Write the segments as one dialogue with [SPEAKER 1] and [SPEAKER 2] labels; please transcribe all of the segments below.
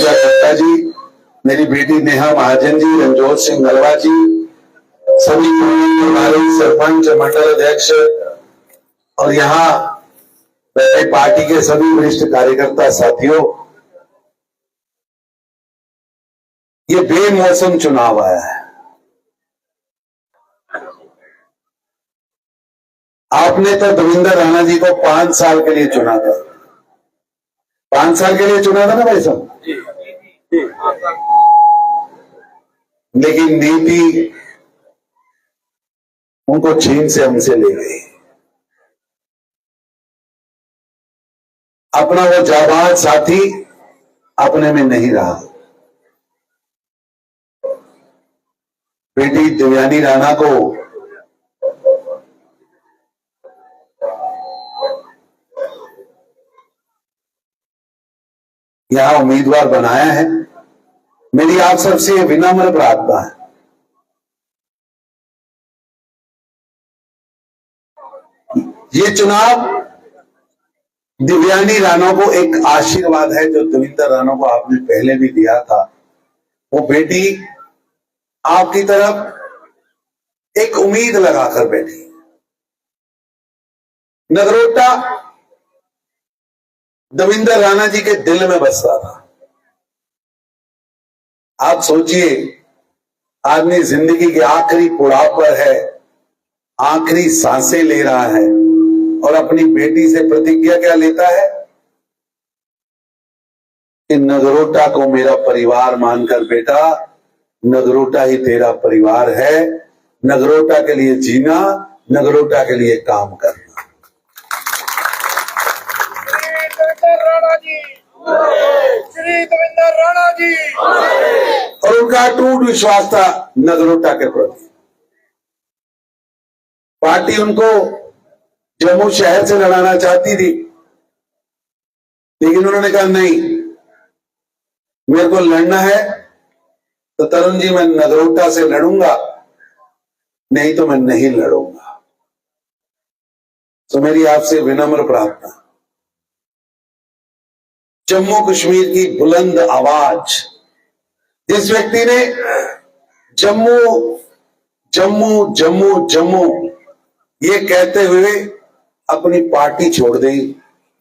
[SPEAKER 1] ऊर्जा दत्ता जी, मेरी बेटी नेहा महाजन जी, रणजोत सिंह नलवा जी, सभी हमारे सरपंच, मंडल अध्यक्ष और यहाँ पार्टी के सभी वरिष्ठ कार्यकर्ता साथियों, ये बेमौसम चुनाव आया है। आपने तो दविंदर राणा जी को 5 साल के लिए चुना था, 5 साल के लिए चुना था ना भाई साहब, लेकिन नीति उनको छीन से हमसे ले गई। अपना वो जाबाज साथी अपने में नहीं रहा। बेटी देवयानी राणा को यहां उम्मीदवार बनाया है। मेरी आप सबसे विनम्र प्रार्थना है, ये चुनाव देवयानी राणा को एक आशीर्वाद है जो दविंदर राणा को आपने पहले भी दिया था। वो बेटी आपकी तरफ एक उम्मीद लगाकर बैठी। नगरोटा दविंदर राणा जी के दिल में बसता था। आप सोचिए, आदमी जिंदगी के आखिरी पड़ाव पर है, आखिरी सांसें ले रहा है और अपनी बेटी से प्रतिज्ञा क्या लेता है कि नगरोटा को मेरा परिवार मानकर बेटा, नगरोटा ही तेरा परिवार है, नगरोटा के लिए जीना, नगरोटा के लिए काम करना।
[SPEAKER 2] श्री दविंदर राणा जी
[SPEAKER 1] और उनका अटूट विश्वास था नगरोटा के प्रति। पार्टी उनको जम्मू शहर से लड़ाना चाहती थी, लेकिन उन्होंने कहा नहीं, मेरे को लड़ना है तो तरुण जी मैं नगरोटा से लड़ूंगा, नहीं तो मैं नहीं लड़ूंगा। तो मेरी आपसे विनम्र प्रार्थना, जम्मू कश्मीर की बुलंद आवाज, जिस व्यक्ति ने जम्मू जम्मू जम्मू जम्मू ये कहते हुए अपनी पार्टी छोड़ दी,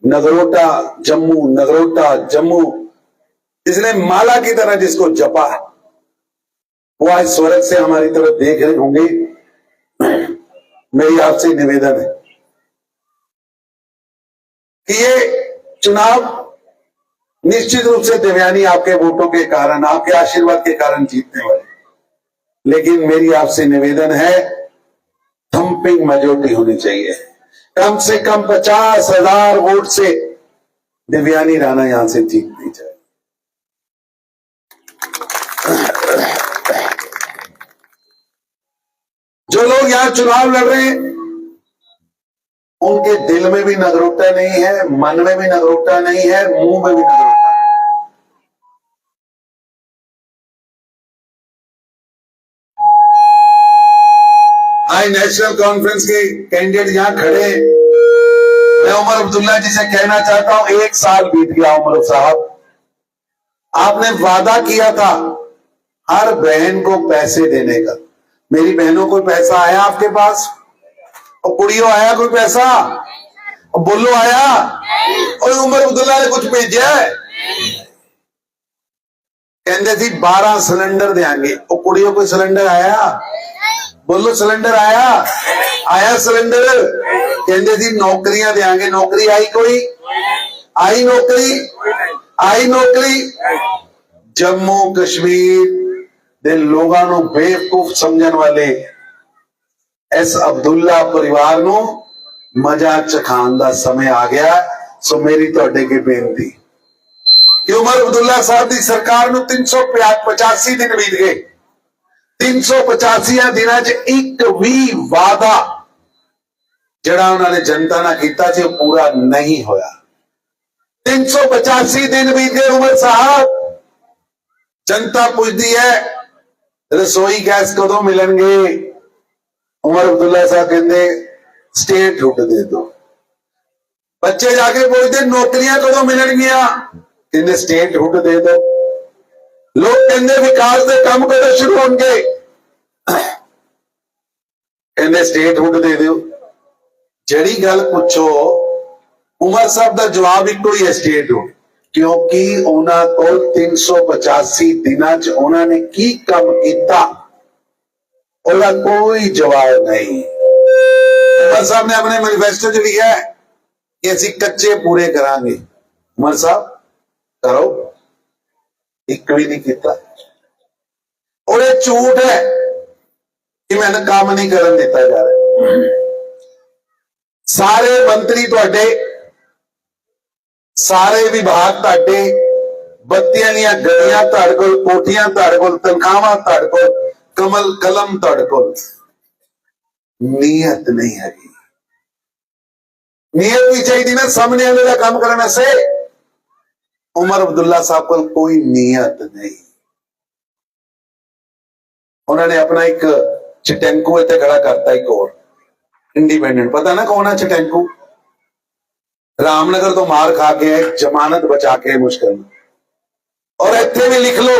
[SPEAKER 1] नगरोटा जम्मू, नगरोटा जम्मू, इसने माला की तरह जिसको जपा, वो आज स्वर्ग से हमारी तरफ देख रहे होंगे। मेरी आपसे निवेदन है कि ये चुनाव निश्चित रूप से देवयानी आपके वोटों के कारण, आपके आशीर्वाद के कारण जीतने वाले, लेकिन मेरी आपसे निवेदन है, थम्पिंग मेजॉरिटी होनी चाहिए। कम से कम 50,000 वोट से देवयानी राणा यहां से जीतनी चाहिए। जो लोग यहां चुनाव लड़ रहे हैं, उनके दिल में भी नगरोटा नहीं है, मन में भी नगरोटा नहीं है, मुंह में भी नगरोटा नहीं। आज नेशनल कॉन्फ्रेंस के कैंडिडेट यहां खड़े हैं। मैं उमर अब्दुल्ला जी से कहना चाहता हूं, 1 साल बीत गया उमर साहब, आपने वादा किया था हर बहन को पैसे देने का। मेरी बहनों को पैसा आया आपके पास? और कुड़ियों आया कोई पैसा? और बोलो आया? और उमर अब्दुल्ला ने कुछ भेजा है? कहते थी 12 सिलेंडर देंगे, और कुड़ियों को सिलेंडर आया? बोलो सिलेंडर आया? आया सिलेंडर? कहते थी नौकरियां देंगे, नौकरी आई कोई? आई नौकरी? आई नौकरी? जम्मू कश्मीर दे लोगों को बेवकूफ समझने वाले एस अब्दुल्ला परिवार को मजा चखाने का समय आ गया। सो मेरी तुहाडे की बेनती कि उमर अब्दुल्ला साहब की सरकार को 385 दिन बीत गए, 385 दिनों च एक भी वादा जड़ा उन्होंने जनता ना कीता सी पूरा नहीं होया। 385 दिन बीत गए उमर साहब, जनता पूछती है रसोई गैस कदों मिलणगे? उमर अब्दुल्ला साहब कहते स्टेट हुड दे दो। बच्चे जाके पूछते नौकरियां कदों मिलणगियां? कहते स्टेट हुड दे दो। लोग कहते विकास के काम कदों शुरू होंगे, कहते स्टेटहुड दे दो। जड़ी गल पूछो उमर साहब का जवाब इको ही है, स्टेटहुड। क्योंकि उन्हां को 385 दिनां च उन्होंने की काम किया, उसका कोई जवाब नहीं। उमर साहब ने अपने मैनिफेस्टो च लिखा है कि असीं कच्चे पूरे करांगे। उमर साहब करो, एक भी नहीं किया। और ये झूठ है कि मैंने काम नहीं करन दिता जा रहा। सारे मंत्री तुहाडे, सारे विभाग तुहाडे, बत्तियां दियां गलियां तुहाडे कोल, कोठियां तुहाडे कोल, तनखावां तुहाडे कोल, कमल कलम तुहाडे कोल। नीयत नहीं है। नीयत भी चाहिए ना सामने वाले का काम करने से। उमर अब्दुल्ला साहब को कोई नीयत नहीं। उन्होंने अपना एक चटैंकू इतने खड़ा करता, एक और इंडिपेंडेंट, पता ना कौन है चटैंकू? रामनगर तो मार खा के जमानत बचा के मुश्किल में। और इतने भी लिख लो,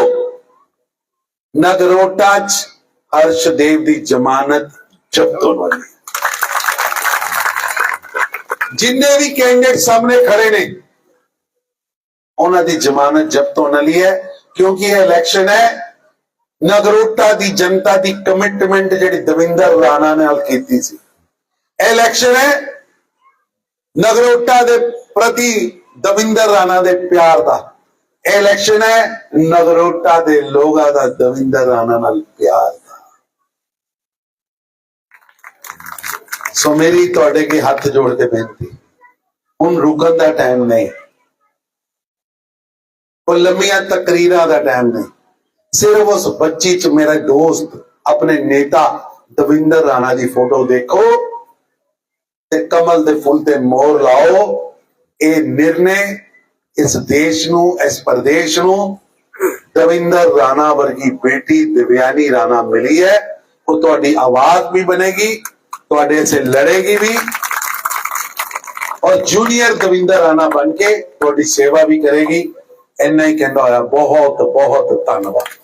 [SPEAKER 1] नगरोटा च हर्षदेव की जमानत जब्त होने वाली। जिन्ने भी कैंडिडेट सामने खड़े ने उन्होंने जमानत जब्त होने वाली है। क्योंकि यह इलेक्शन है नगरोटा की जनता की कमिटमेंट जी दविंदर राणा ने की सी। इलेक्शन है नगरोटा के प्रति दविंदर राणा के प्यार का। इलेक्शन है नगरोटा के लोगों का दविंदर राणा नाल प्यार का। सो मेरी तुहाडे के हाथ जोड़ के बेनती, हुण रुकन का टाइम नहीं, कोई लंबिया तकरीरां का टाइम नहीं। सिर्फ उस बच्ची च मेरा दोस्त अपने नेता दविंदर राणा की फोटो देखो ते कमल दे फुल ते मोर लाओ। ये निर्णय इस देश नू, इस प्रदेश नू दविंदर राणा वर्गी बेटी दिव्यानी राणा मिली है। वो तुहाडी आवाज भी बनेगी, तुहाडे से लड़ेगी भी, और जूनियर दविंदर राणा बन के तुहाडी सेवा भी करेगी। इन्ना ही कहना होया। बहुत बहुत धन्यवाद।